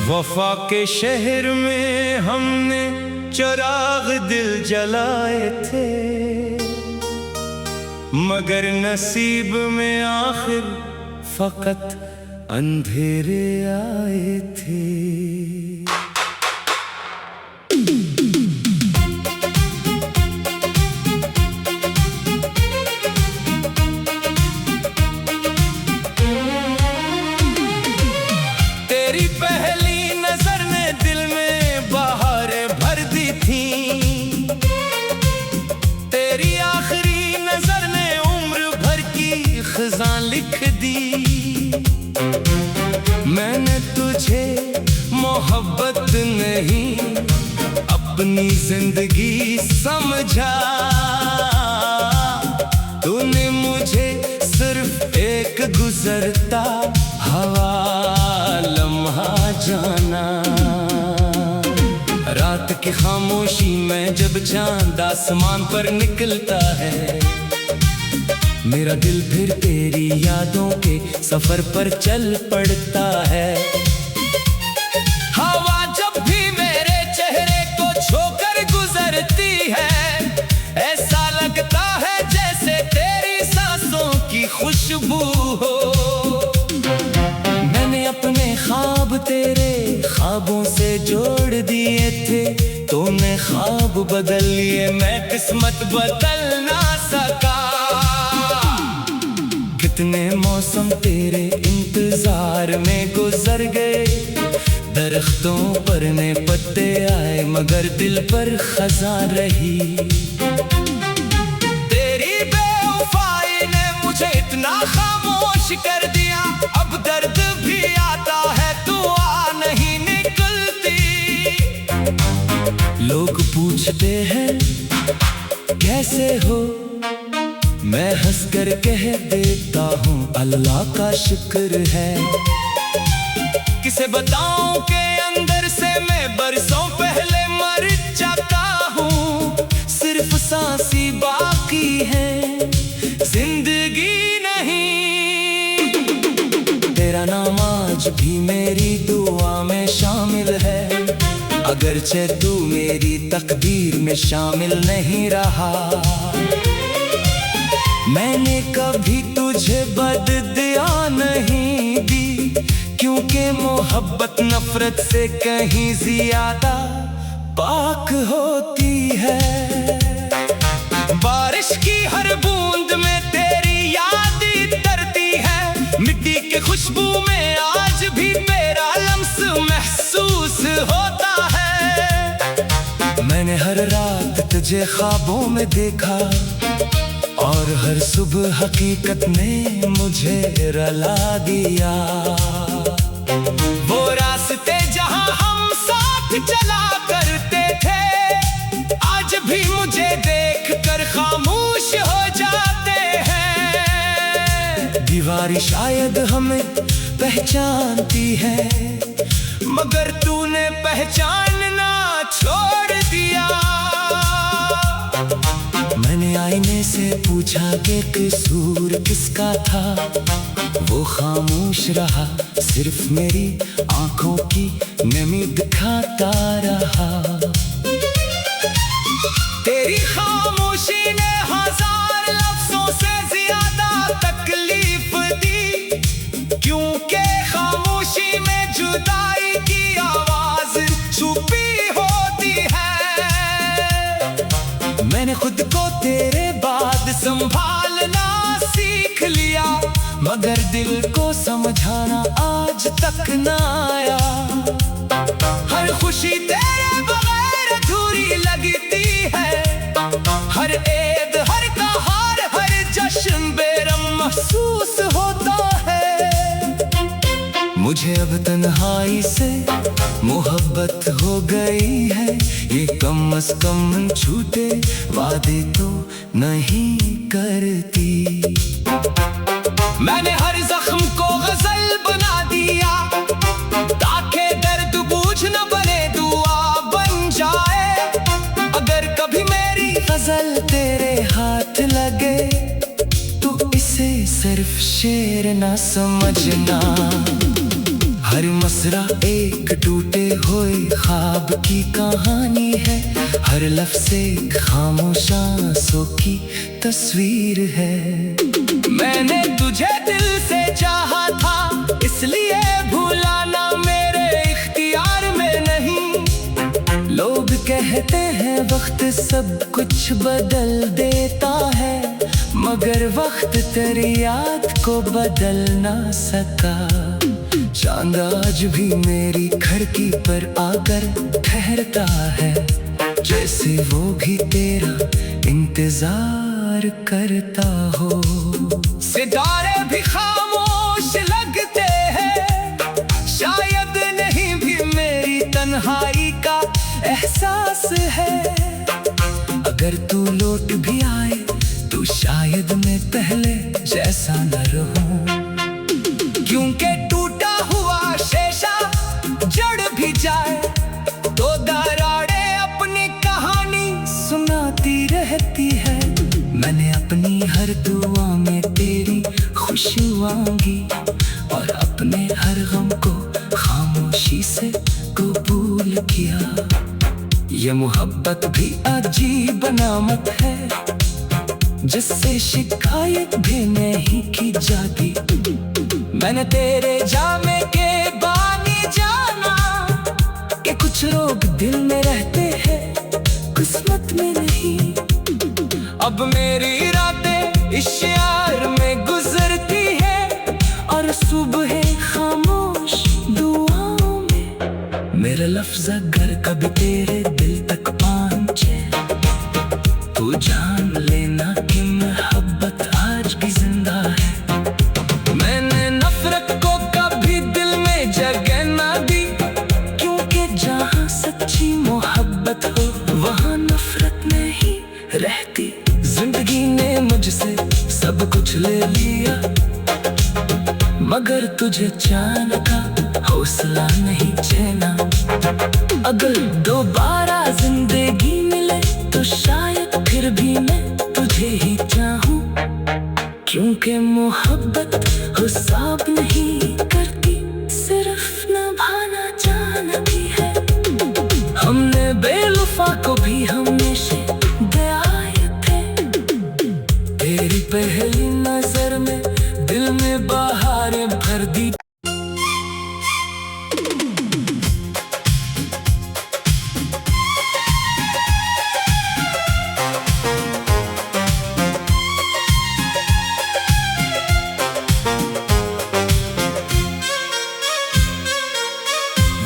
वफा के शहर में हमने चिराग दिल जलाए थे, मगर नसीब में आखिर फकत अंधेरे आए थे। तेरी पहली नजर ने दिल में बहारें भर दी थी, तेरी आखिरी नजर ने उम्र भर की खज़ां लिख दी। मैंने तुझे मोहब्बत नहीं अपनी जिंदगी समझा, तूने मुझे सिर्फ एक गुजरता हवा लम्हा जाना। रात की खामोशी में जब चांद आसमान पर निकलता है, मेरा दिल फिर तेरी यादों के सफर पर चल पड़ता है। हवा जब भी मेरे चेहरे को छोकर गुजरती है, ऐसा लगता है जैसे तेरी सांसों की खुशबू हो। मैंने अपने ख्वाब तेरे ख्वाबों से जोड़ दिए थे, तूने ख्वाब बदल लिए, मैं किस्मत बदल ना सका। कितने मौसम तेरे इंतजार में गुजर गए, दरख्तों पर ने पत्ते आए मगर दिल पर खज़ां रही। तेरी बेवफाई ने मुझे इतना खामोश कर दिया, अब दर्द भी आता है तू आ नहीं निकलती। लोग पूछते हैं कैसे हो, मैं हंसकर कह देता हूँ अल्लाह का शुक्र है। किसे बताऊं कि अंदर से मैं बरसों पहले मर जाता हूँ, सिर्फ सांस ही बाकी है जिंदगी नहीं। तेरा नाम आज भी मेरी दुआ में शामिल है, अगरचे तू मेरी तकदीर में शामिल नहीं रहा। मैंने कभी तुझे बददुआ नहीं दी, क्योंकि मोहब्बत नफरत से कहीं ज्यादा पाक होती है। बारिश की हर बूंद में तेरी याद तरती है, मिट्टी के खुशबू में आज भी तेरा लम्स महसूस होता है। मैंने हर रात तुझे ख्वाबों में देखा, और हर सुबह हकीकत ने मुझे रुला दिया। वो रास्ते जहां हम साथ चला करते थे, आज भी मुझे देखकर खामोश हो जाते हैं। दीवारी शायद हमें पहचानती है, मगर तूने पहचानना छोड़ दिया। मैंने आईने से पूछा कि कसूर किसका था, वो खामोश रहा, सिर्फ मेरी आंखों की नमी दिखाता रहा। तेरी खामोशी ने हजार लफ्जों से ज्यादा तकलीफ दी, क्योंकि खामोशी में जुदाई की आवाज छुपी होती है। मैंने खुद को तेरे बाद संभालना सीख लिया, मगर दिल को समझाना आज तक ना आया। हर खुशी तेरे बगैर अधूरी लगती है, हर ईद हर त्योहार हर जश्न बेरम महसूस होता है। मुझे अब तन्हाई से मोहब्बत हो गई है, ये कम से कम झूठे वादे तो नहीं करती। मैंने हर जख्म को गजल बना दिया, ताकि दर्द बूझ न बने दुआ बन जाए। अगर कभी मेरी गजल तेरे हाथ लगे, तो इसे सिर्फ शेर ना समझना। हर मसरा एक टूटे हुए ख्वाब की कहानी है, हर लफ्ज़ एक खामोश आंसू की तस्वीर है। मैंने तुझे दिल से चाहा था, इसलिए भुलाना मेरे इख्तियार में नहीं। लोग कहते हैं वक्त सब कुछ बदल देता है, मगर वक्त तेरी याद को बदल ना सका। चांद आज भी मेरी खिड़की पर आकर ठहरता है, जैसे वो भी तेरा इंतजार करता हो। सितारे भी खामोश लगते हैं, शायद नहीं भी मेरी तन्हाई का एहसास है। अगर तू लौट भी आए तो शायद मैं पहले जैसा न रहूं, क्योंकि टूटा हुआ शीशा जड़ भी जाए तो दरारें अपनी कहानी सुनाती रहती है। मैंने अपनी हर दुआ में तेरी खुशी मांगी और अपने हर गम को खामोशी से कबूल किया। ये मोहब्बत भी अजीब नामत है, जिससे शिकायत भी नहीं की जाती। मैंने तेरे जामे के बानी जाना कि कुछ लोग दिल में रहते हैं, किस्मत में नहीं। अब मेरी रातें इस यार में गुजरती है और सुबह खामोश दुआओं में। मेरे लफ्ज़ अगर कभी तेरे दिल तक पहुंचे तो जान लेना कि मोहब्बत आज भी जिंदा है। मैंने नफरत को कभी दिल में जगह ना दी, क्योंकि जहाँ सच्ची मोहब्बत हो वहाँ नफरत नहीं रहती। जिंदगी ने मुझसे सब कुछ ले लिया, मगर तुझे चाहने का हौसला नहीं छेना। अगर दोबारा जिंदगी मिले तो शायद फिर भी मैं तुझे ही चाहूं, क्योंकि मोहब्बत हिसाब नहीं करती, सिर्फ निभाना जानती है। हमने बेवफा को भी हमेशा दयाए थे, तेरी पहली नजर में दिल में बहारें भर दी।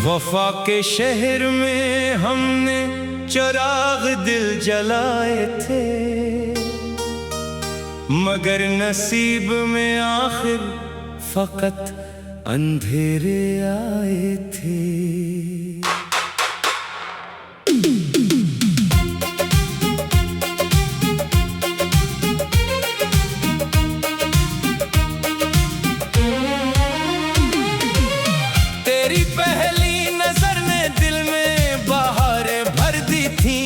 वफा के शहर में हमने चिराग दिल जलाए थे, मगर नसीब में आखिर फकत अंधेरे आए थे। तेरी पहली नजर ने दिल में बहारें भर दी थी,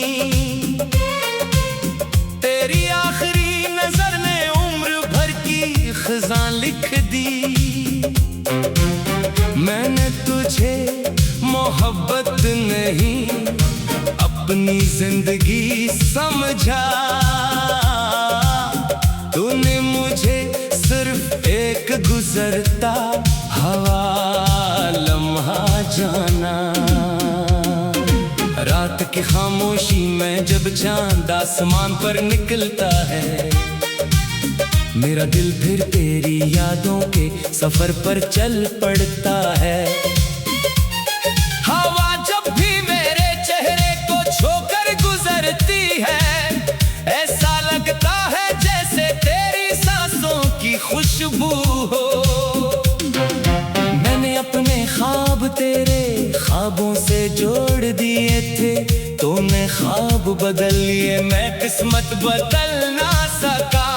तेरी आखिरी नजर ने उम्र भर की खज़ां लिख दी। मैंने तुझे मोहब्बत नहीं अपनी जिंदगी समझा, तूने मुझे सिर्फ एक गुजरता हवा लम्हा जाना। रात की खामोशी में जब चांद आसमान पर निकलता है, मेरा दिल फिर तेरी यादों के सफर पर चल पड़ता है। हवा जब भी मेरे चेहरे को छोकर गुजरती है, ऐसा लगता है जैसे तेरी सांसों की खुशबू हो। मैंने अपने ख्वाब तेरे ख्वाबों से जोड़ दिए थे, तूने ख्वाब बदल लिए, मैं किस्मत बदल ना सका।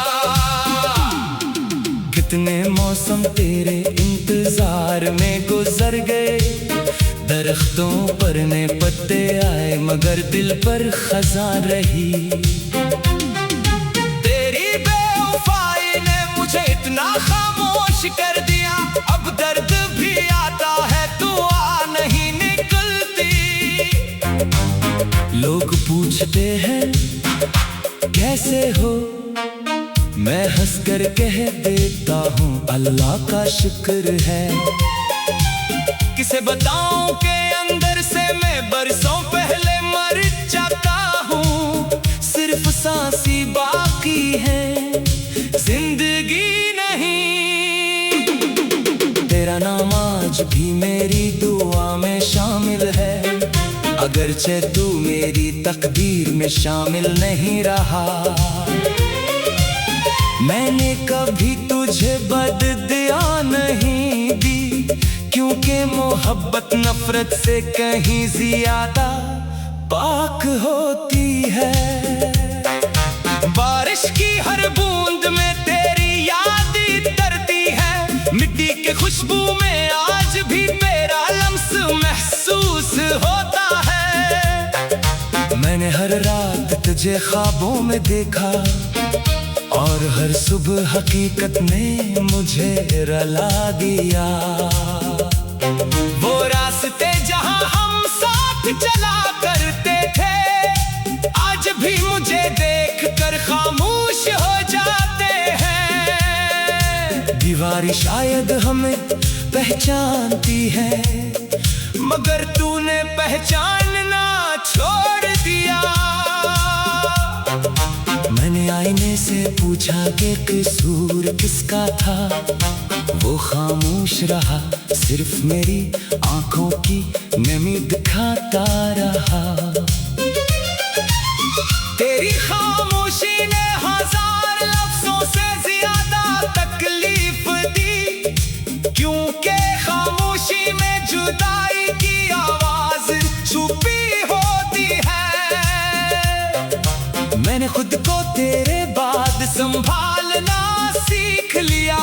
कितने मौसम तेरे इंतजार में गुजर गए, दरख्तों पर ने पत्ते आए मगर दिल पर खज़ां रही। तेरी बेवफाई ने मुझे इतना खामोश कर दिया, अब दर्द भी आता है पूछते हैं कैसे हो, मैं हंसकर कह देता हूँ अल्लाह का शुक्र है। किसे बताऊं कि अंदर से मैं बरसों पहले मर चुका हूँ। सिर्फ सांसी बाकी है, जिंदगी नहीं। तेरा नाम आज भी मेरी दुआ में शामिल है, अगरचे तू मेरी तकदीर में शामिल नहीं रहा। मैंने कभी तुझे बददुआ नहीं दी, क्योंकि मोहब्बत नफरत से कहीं ज्यादा पाक होती है। बारिश की हर बूंद में तेरी याद तरती है, मिट्टी के खुशबू में आज भी तेरा लम्स महसूस होता है। मैंने हर रात तुझे ख्वाबों में देखा, और हर सुबह हकीकत ने मुझे रुला दिया। वो रास्ते जहां हम साथ चला करते थे, आज भी मुझे देखकर खामोश हो जाते हैं। दीवारी शायद हमें पहचानती है, मगर तूने पहचानना छोड़ दिया। मैंने आईने से पूछा कि कसूर किसका था, वो खामोश रहा, सिर्फ मेरी आंखों की नमी दिखाता रहा। तेरी खामोशी ने हजार लफ्जों से ज्यादा तकलीफ दी, क्योंकि खामोशी में जुदाई की आवाज छुपी होती है। मैंने खुद को तेरे बाद संभालना सीख लिया,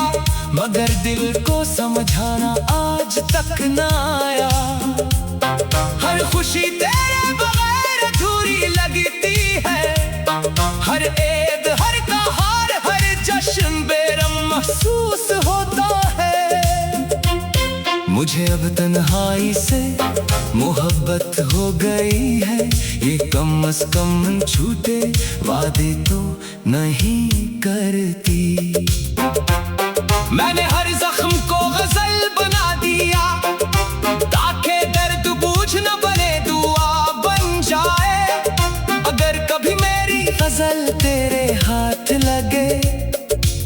मगर दिल को समझाना आज तक ना आया। हर खुशी तेरे बगैर अधूरी लगती है, हर ईद हर त्योहार हर जश्न बेरम महसूस होता है। मुझे अब तन्हाई से मोहब्बत हो गई है, ये कम से कम झूठे वादे तो नहीं करती। मैंने हर जख्म को गजल बना दिया, ताकि दर्द बूझ न बने दुआ बन जाए। अगर कभी मेरी गजल तेरे हाथ लगे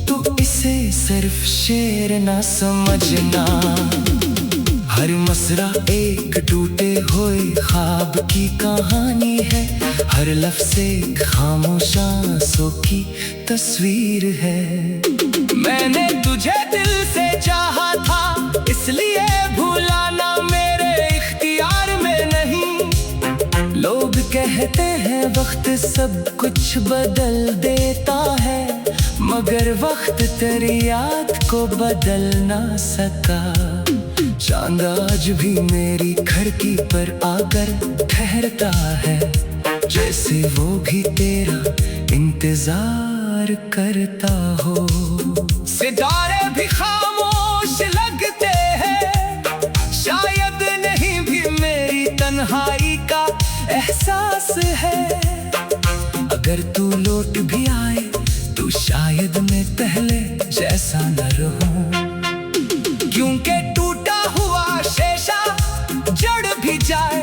तो इसे सिर्फ शेर ना समझना। हर मसरा एक टूटे हुए ख्वाब की कहानी है, हर लफ्ज़ एक खामोश आंसू की तस्वीर है। मैंने तुझे दिल से चाहा था, इसलिए भुलाना मेरे इख्तियार में नहीं। लोग कहते हैं वक्त सब कुछ बदल देता है, मगर वक्त तेरी याद को बदल ना सका। चांद आज भी मेरी खिड़की पर आकर ठहरता है, जैसे वो भी तेरा इंतजार करता हो। सितारे भी खामोश लगते हैं, शायद नहीं भी मेरी तन्हाई का एहसास है। अगर तू लौट भी आए तो शायद मैं पहले जैसा न रहूं, क्योंकि टूटा हुआ शीशा जड़ भी जाए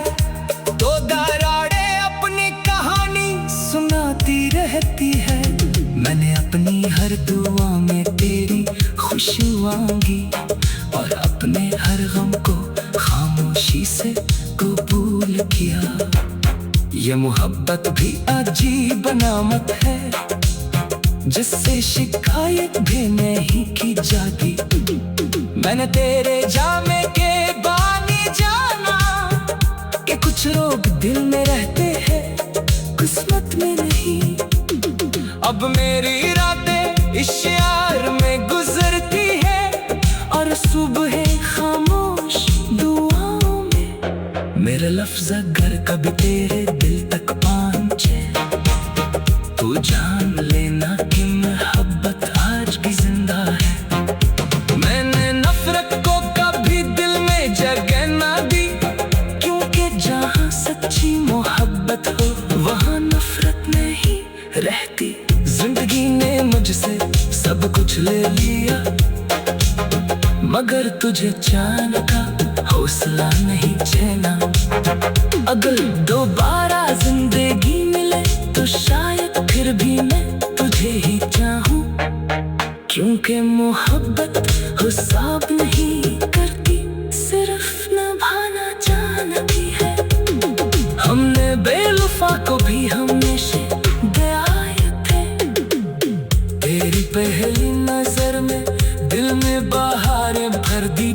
तो दरारें अपनी कहानी सुनाती रहती है। मैंने अपनी हर दुआ में तेरी खुशी मांगी, और अपने हर गम को खामोशी से कबूल किया। ये मोहब्बत भी अजीब नामत है, जिससे शिकायत भी नहीं की जाती। मैंने तेरे जामे के बानी जाना कि कुछ लोग दिल में रहते हैं, किस्मत में नहीं। अब मेरी रातें इस यार में गुजरती है, और सुबह खामोश दुआओं में। मेरा लफ्ज़ अगर कभी तेरे दिल तक पहुंचे तो जान लेना कि मोहब्बत आज भी जिंदा है। मैंने नफरत को कभी दिल में जगह ना दी, क्योंकि जहाँ सच्ची मोहब्बत हो वहाँ तुझे चाहने का हौसला नहीं चैना। अगर दोबारा जिंदगी मिले तो शायद फिर भी मैं तुझे ही चाहूं, क्योंकि मोहब्बत हिसाब नहीं करती, सिर्फ निभाना जानती है। हमने बेवफा को भी हमेशा दे आए थे, तेरी पहली नजर में दिल में बहारें भर दी।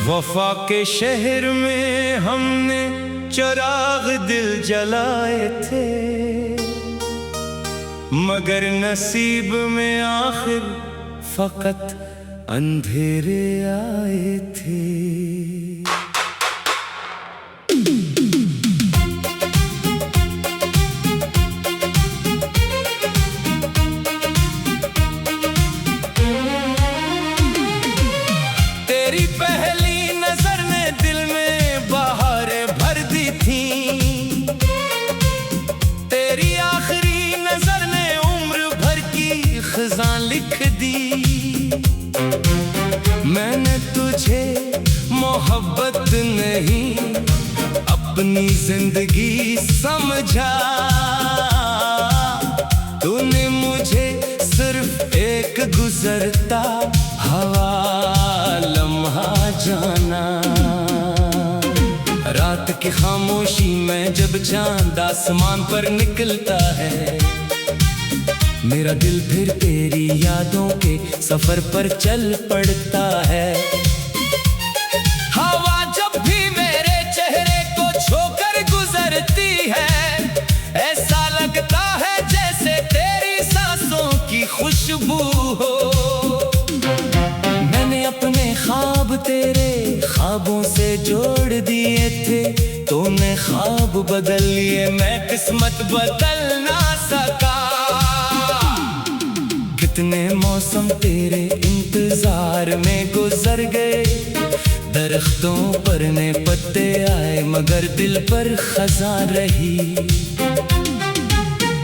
वफा के शहर में हमने चिराग दिल जलाए थे, मगर नसीब में आखिर फकत अंधेरे आए थे। तेरी पहली नजर ने दिल में बहारें भर दी थी, तेरी आखिरी नजर ने उम्र भर की खज़ां लिख दी। मैंने तुझे मोहब्बत नहीं अपनी जिंदगी समझा, तूने मुझे सिर्फ एक गुजरता हवा लम्हा जाना। रात की खामोशी में जब चांद आसमान पर निकलता है, मेरा दिल फिर तेरी यादों के सफर पर चल पड़ता है। हवा जब भी मेरे चेहरे को छोकर गुजरती है, ऐसा लगता है जैसे तेरी सांसों की खुशबू हो। मैंने अपने ख्वाब तेरे ख्वाबों से जोड़ दिए थे, तूने ख्वाब बदल लिए, मैं किस्मत बदल ना सका। कितने मौसम तेरे इंतजार में गुजर गए, दरख्तों पर ने पत्ते आए मगर दिल पर खज़ां रही।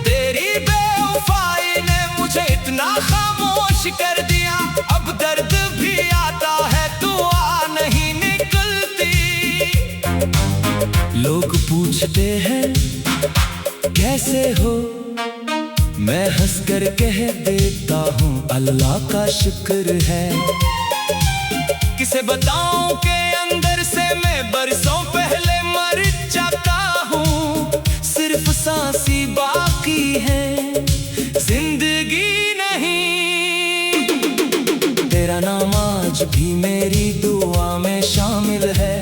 तेरी बेवफाई ने मुझे इतना खामोश कर दिया, अब दर्द भी आता है दुआ नहीं निकलती। लोग पूछते हैं कैसे हो, मैं हंस कर कह देता हूँ अल्लाह का शुक्र है। किसे बताऊं के अंदर से मैं बरसों पहले मर जाता हूँ, सिर्फ सांस ही बाकी है जिंदगी नहीं। तेरा नाम आज भी मेरी दुआ में शामिल है,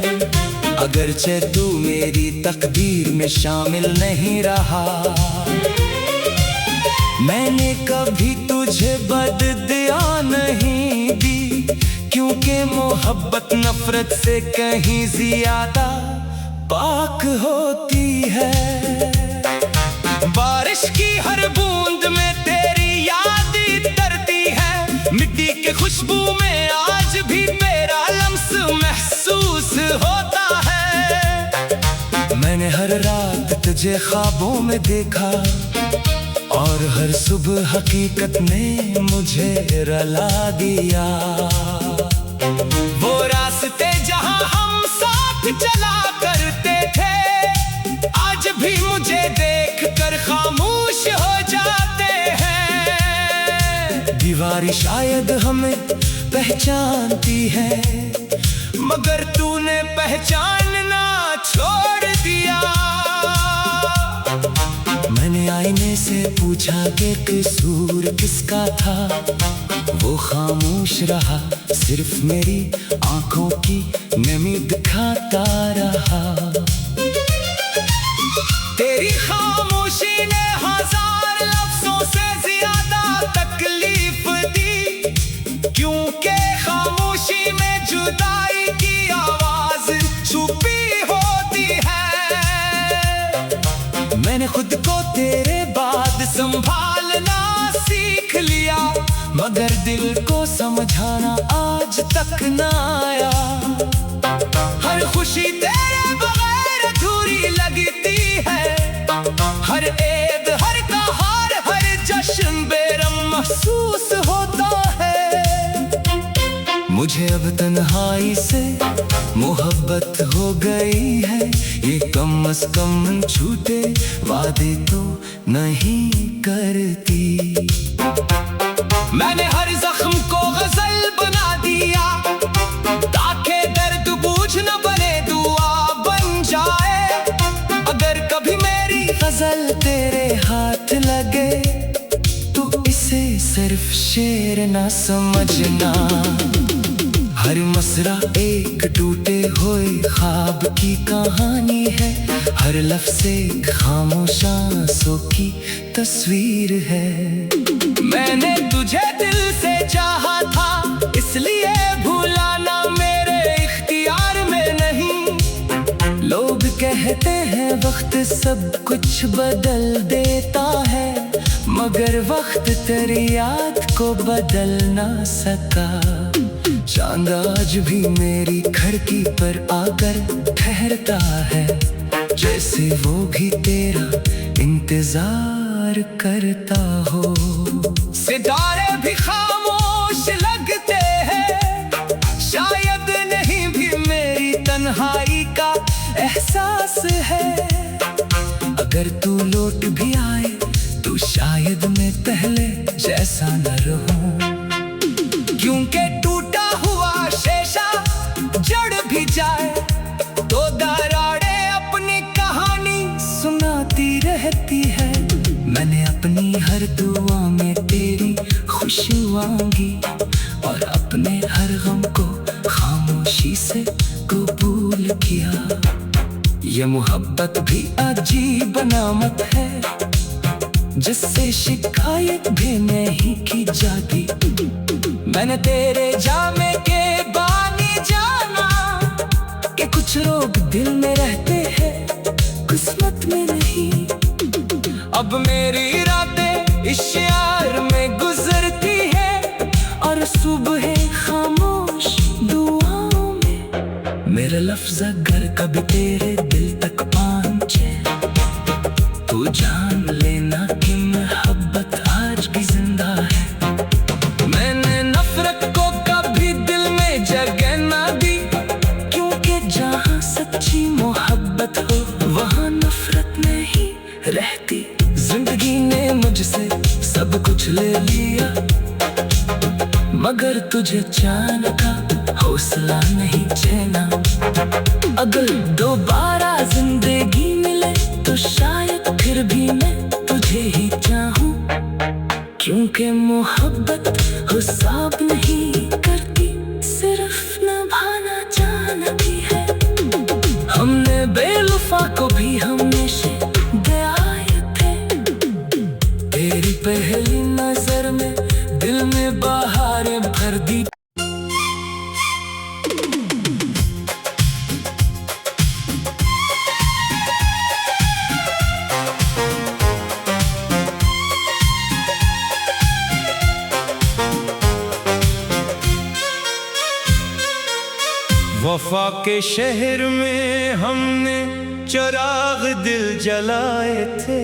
अगरचे तू मेरी तकदीर में शामिल नहीं रहा। मैंने कभी तुझे बददुआ नहीं दी, क्योंकि मोहब्बत नफरत से कहीं ज्यादा पाक होती है। बारिश की हर बूंद में तेरी याद तरती है, मिट्टी के खुशबू में आज भी तेरा लम्स महसूस होता है। मैंने हर रात तुझे ख्वाबों में देखा, और हर सुबह हकीकत ने मुझे रुला दिया। वो रास्ते जहां हम साथ चला करते थे, आज भी मुझे देख कर खामोश हो जाते हैं। दीवारी शायद हमें पहचानती है, मगर तूने पहचानना छोड़ दिया। मैंने आईने से पूछा कि कसूर किसका था, वो खामोश रहा, सिर्फ मेरी आंखों की नमी दिखाता रहा। तेरी खामोशी ने हजार लफ्जों से ज्यादा तकलीफ दी, क्योंकि खामोशी में जुदाई की आवाज छुपी होती है। मैंने खुद को तेरे बाद संभालना सीख लिया, मगर मगर दिल को समझाना आज तक ना आया। हर खुशी तेरे बगैर अधूरी लगती है, हर ईद हर त्योहार हर जश्न बेरम महसूस होता है। मुझे अब तन्हाई से मोहब्बत हो गई है, ये कम से कम झूठे वादे तो नहीं करती। मैंने हर जख्म को गजल बना दिया, ताकि दर्द बूझ न बने दुआ बन जाए। अगर कभी मेरी गजल तेरे हाथ लगे तो इसे सिर्फ शेर ना समझना। हर मसरा एक टूटे हुए ख्वाब की कहानी है, हर लफ्ज़ एक खामोश आंसू की तस्वीर है। मैंने तुझे दिल से चाहा था, इसलिए भुलाना मेरे इख्तियार में नहीं। लोग कहते हैं वक्त सब कुछ बदल देता है, मगर वक्त तेरी याद को बदल ना सका। चांद आज भी मेरी खिड़की पर आकर ठहरता है, जैसे वो भी तेरा इंतजार करता हो। सितारे भी खामोश लगते हैं, शायद नहीं भी मेरी तन्हाई का एहसास है। अगर तू लौट भी आए तो शायद मैं पहले जैसा न रहूं, क्योंकि टूटा हुआ शीशा जड़ भी जाए तो दरारें अपनी कहानी सुनाती रहती है। मैंने अपनी हर दुआ में तेरी खुशी मांगी और अपने हर गम को खामोशी से कबूल किया। ये मोहब्बत भी अजीब नामत है, जिससे शिकायत भी नहीं की जाती। मैंने तेरे जामे के बानी जाना कि कुछ लोग दिल में रहते हैं, किस्मत में नहीं। अब मेरी रातें इश्यार में गुजरती है और सुबह खामोश दुआओं में। मेरा लफ्ज़ अगर कभी तेरे दिल तक पहुंचे तो जान लेना कि मोहब्बत आज भी जिंदा है। मैंने नफरत को कभी दिल में जगह ना दी, क्योंकि जहाँ सच्ची मोहब्बत हो वहाँ नफरत नहीं रहती। जिंदगी ने मुझसे सब कुछ ले लिया, मगर तुझे चाहने का हौसला नहीं छेना। अगर दोबारा जिंदगी मिले तो शायद फिर भी मैं तुझे ही चाहूं, क्योंकि मोहब्बत हिसाब नहीं करती, सिर्फ निभाना जानती है। हमने बेवफा को भी हमेशा दयाए थे, तेरी पहली नजर में दिल में बहारें भर दी। वफा के शहर में हमने चिराग दिल जलाए थे,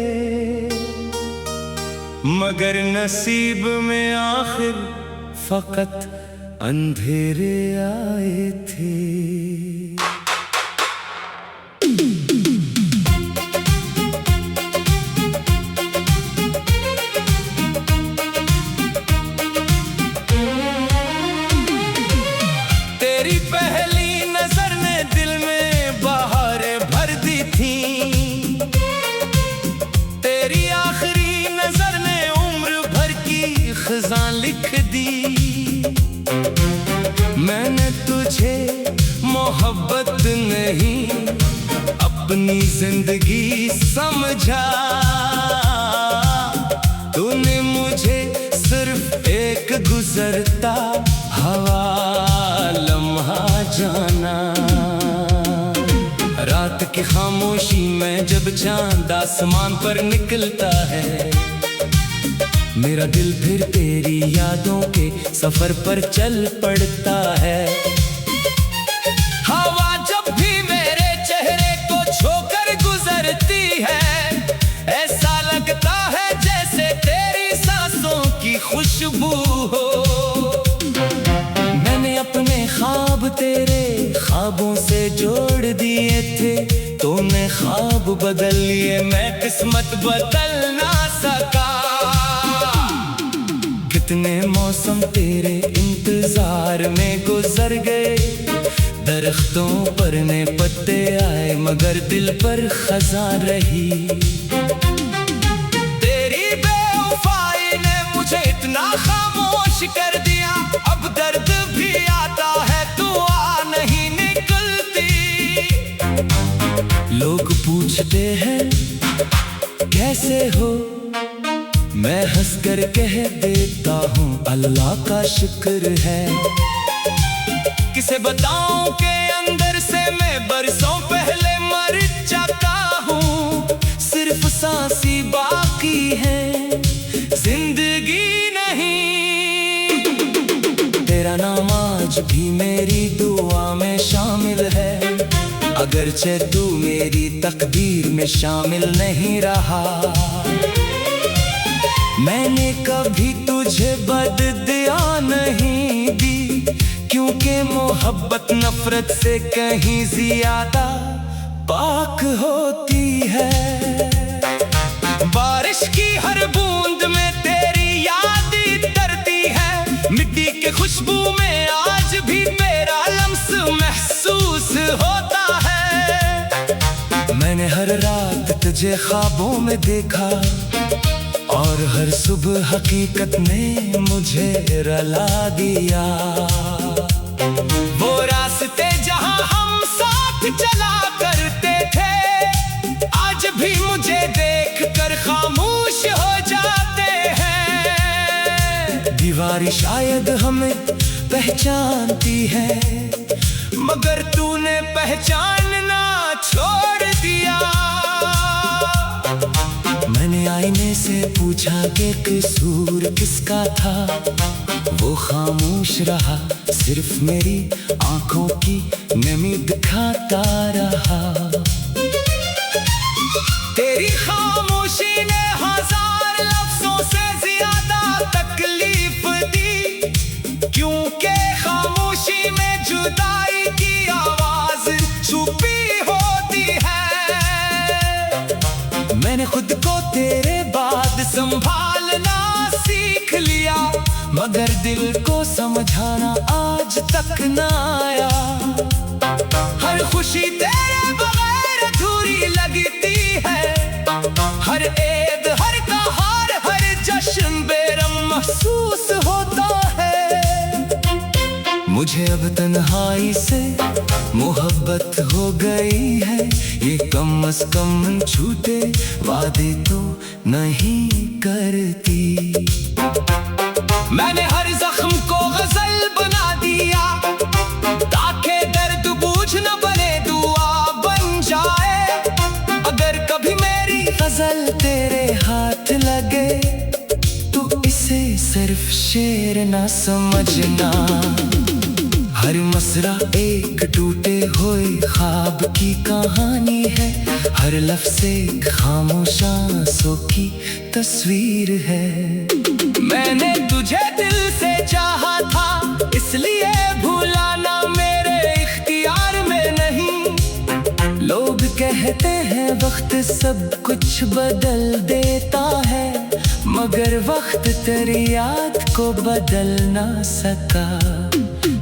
मगर नसीब में आखिर फकत अंधेरे आए थे। तेरी पहली नजर ने दिल में बहारें भर दी थी, तेरी आखिरी नजर ने उम्र भर की खज़ां लिख दी। मैंने तुझे मोहब्बत नहीं अपनी जिंदगी समझा, तूने मुझे सिर्फ एक गुजरता हवा लम्हा जाना। रात की खामोशी में जब चांद आसमान पर निकलता है, मेरा दिल फिर तेरी यादों के सफर पर चल पड़ता है। हवा जब भी मेरे चेहरे को छोकर गुजरती है, ऐसा लगता है जैसे तेरी सांसों की खुशबू हो। मैंने अपने ख्वाब तेरे ख्वाबों से जोड़ दिए थे, तूने ख्वाब बदल लिए, मैं किस्मत बदल ना सका। कितने मौसम तेरे इंतजार में गुजर गए, दरख्तों पर ने पत्ते आए मगर दिल पर खज़ां रही। तेरी बेवफाई ने मुझे इतना खामोश कर दिया, अब दर्द भी आता है दुआ नहीं निकलती। लोग पूछते हैं कैसे हो, मैं हंसकर कह देता हूँ अल्लाह का शुक्र है। किसे बताऊं के अंदर से मैं बरसों पहले मर चुका हूँ, सिर्फ सांस ही बाकी है, जिंदगी नहीं। तेरा नाम आज भी मेरी दुआ में शामिल है, अगरचे तू मेरी तकदीर में शामिल नहीं रहा। मैंने कभी तुझे बददुआ नहीं दी, क्योंकि मोहब्बत नफरत से कहीं ज्यादा पाक होती है। बारिश की हर बूंद में तेरी याद तरती है, मिट्टी के खुशबू में आज भी तेरा लम्स महसूस होता है। मैंने हर रात तुझे ख्वाबों में देखा, और हर सुबह हकीकत ने मुझे रुला दिया। वो रास्ते जहां हम साथ चला करते थे, आज भी मुझे देखकर खामोश हो जाते हैं। दीवारी शायद हमें पहचानती है, मगर तूने पहचानना छोड़ दिया। मैंने आईने से पूछा कि कसूर किसका था, वो खामोश रहा, सिर्फ मेरी आंखों की नमी दिखाता रहा। तेरी खामोशी ने हजार लफ्जों से ज्यादा तकलीफ दी, क्योंकि खामोशी में जुदाई की आवाज छुपी होती है। मैंने खुद को तेरे बाद संभालना सीख लिया, मगर दिल को समझाना आज तक न आया। हर खुशी तेरे बगैर अधूरी लगती है, हर ईद हर त्योहार हर जश्न बेरम महसूस होता है। मुझे अब तन्हाई से मोहब्बत हो गई है, ये कम से कम झूठे वादे तो नहीं करती। मैंने हर जख्म को गजल बना दिया, ताकि दर्द बूझ न बने दुआ बन जाए। अगर कभी मेरी गजल तेरे हाथ लगे, तो इसे सिर्फ शेर ना समझना। हर मसरा एक टूटे हुए ख्वाब की कहानी है, हर लफ्ज़ एक खामोश आंसू की तस्वीर है। मैंने तुझे दिल से चाहा था, इसलिए भुलाना मेरे इख्तियार में नहीं। लोग कहते हैं वक्त सब कुछ बदल देता है, मगर वक्त तेरी याद को बदल ना सका।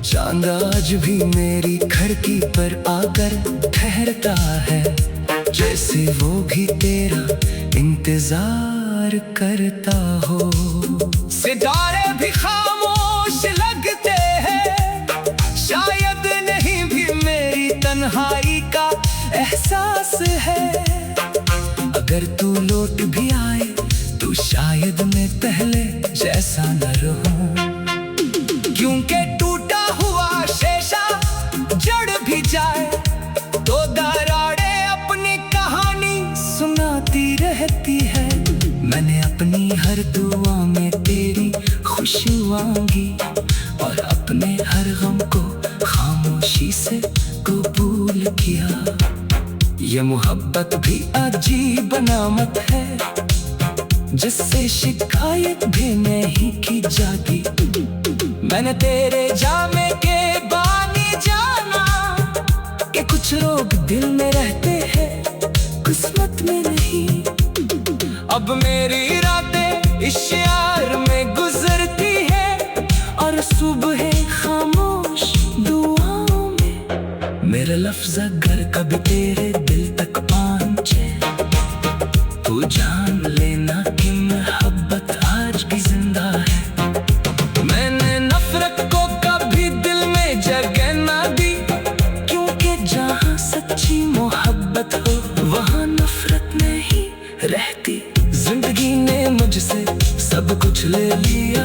चांद आज भी मेरी खिड़की पर आकर ठहरता है, जैसे वो भी तेरा इंतजार करता हो। सितारे भी खामोश लगते हैं, शायद नहीं भी मेरी तन्हाई का एहसास है। अगर तू लौट भी आए तो शायद मैं पहले जैसा न रहूं, क्योंकि टूटा हुआ शीशा जड़ भी जाए तो दरारें अपनी कहानी सुनाती रहती है। मैंने अपनी हर दुआ में छुआऊंगी और अपने हर गम को खामोशी से कबूल किया। ये मोहब्बत भी अजीब नामत है, जिससे शिकायत भी नहीं की जाती। मैंने तेरे जामे के बानी जाना कि कुछ रोग दिल में रहते हैं, किस्मत में नहीं। अब मेरी रातें इस यार में गुजरती है और सुबह खामोश दुआओं में। मेरे लफ्ज़ अगर कभी तेरे दिल तक पहुंचे तो जान लेना कि मोहब्बत आज भी जिंदा है। मैंने नफरत को कभी दिल में जगह ना दी, क्योंकि जहाँ सच्ची मोहब्बत हो वहाँ नफरत नहीं रहती। जिंदगी ने मुझसे सब कुछ ले लिया,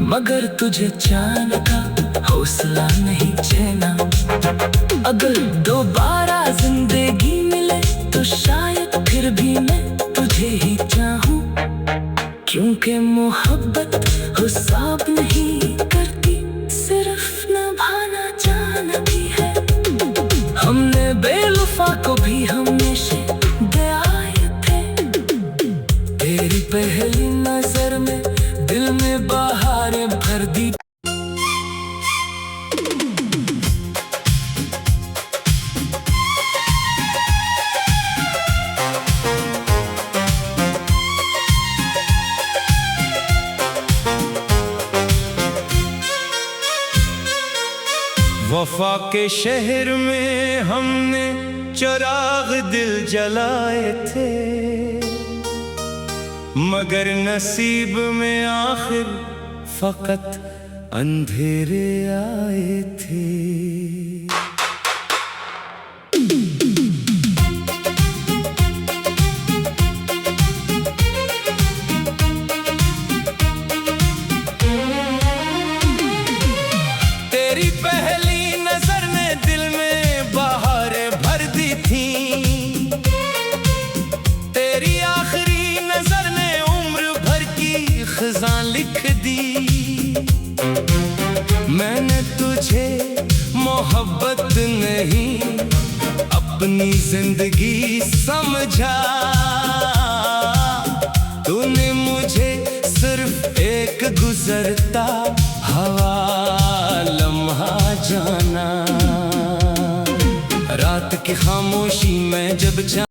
मगर तुझे चाहने का हौसला नहीं चैना। अगर दोबारा जिंदगी मिले तो शायद फिर भी मैं तुझे ही चाहूं, क्योंकि मोहब्बत हिसाब नहीं करती, सिर्फ निभाना जानती है। हमने बेवफा को भी हमेशा दयाए थे, तेरी पहली नजर में दिल में बहारें भर दी। वफा के शहर में हमने चिराग दिल जलाए थे, मगर नसीब में आखिर फकत अंधेरे आए थे। तेरी पहली नजर ने दिल में बहारें भर दी थी, तेरी आखिरी नजर ने उम्र भर की खज़ां लिख दी। मैंने तुझे मोहब्बत नहीं अपनी जिंदगी समझा, तूने मुझे सिर्फ एक गुजरता हवा लम्हा जाना। रात की खामोशी में जब